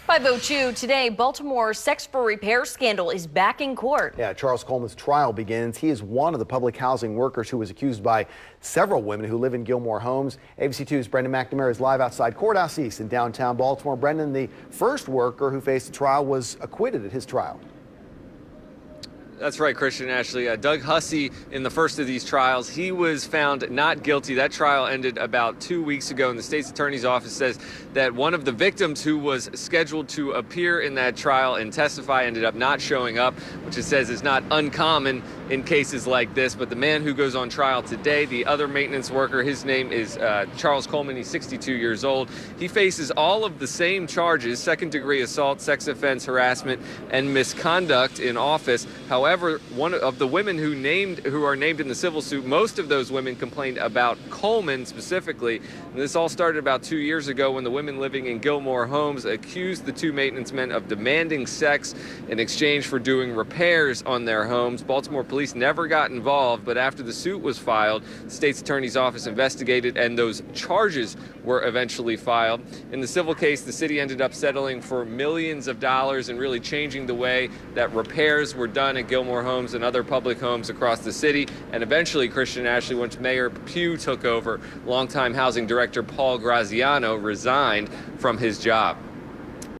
5:02 today, Baltimore's sex for repair scandal is back in court. Yeah, Charles Coleman's trial begins. He is one of the public housing workers who was accused by several women who live in Gilmore homes. ABC 2's Brendan McNamara is live outside Courthouse East in downtown Baltimore. Brendan, the first worker who faced the trial was acquitted at his trial. That's right, Christian and Ashley. Doug Hussey, in the first of these trials, he was found not guilty. That trial ended about 2 weeks ago, and the state's attorney's office says that one of the victims who was scheduled to appear in that trial and testify ended up not showing up, which it says is not uncommon in cases like this. But the man who goes on trial today, the other maintenance worker, his name is Charles Coleman. He's 62 years old. He faces all of the same charges: second-degree assault, sex offense, harassment, and misconduct in office. However, one of the women who are named in the civil suit, most of those women complained about Coleman specifically. And this all started about 2 years ago when the women living in Gilmore homes accused the two maintenance men of demanding sex in exchange for doing repairs on their homes. Baltimore police never got involved, but after the suit was filed, the state's attorney's office investigated, and those charges were eventually filed. In the civil case, the city ended up settling for millions of dollars and really changing the way that repairs were done at Gilmore homes and other public homes across the city. And eventually, Christian and Ashley, once Mayor Pugh took over, longtime housing director Paul Graziano resigned from his job.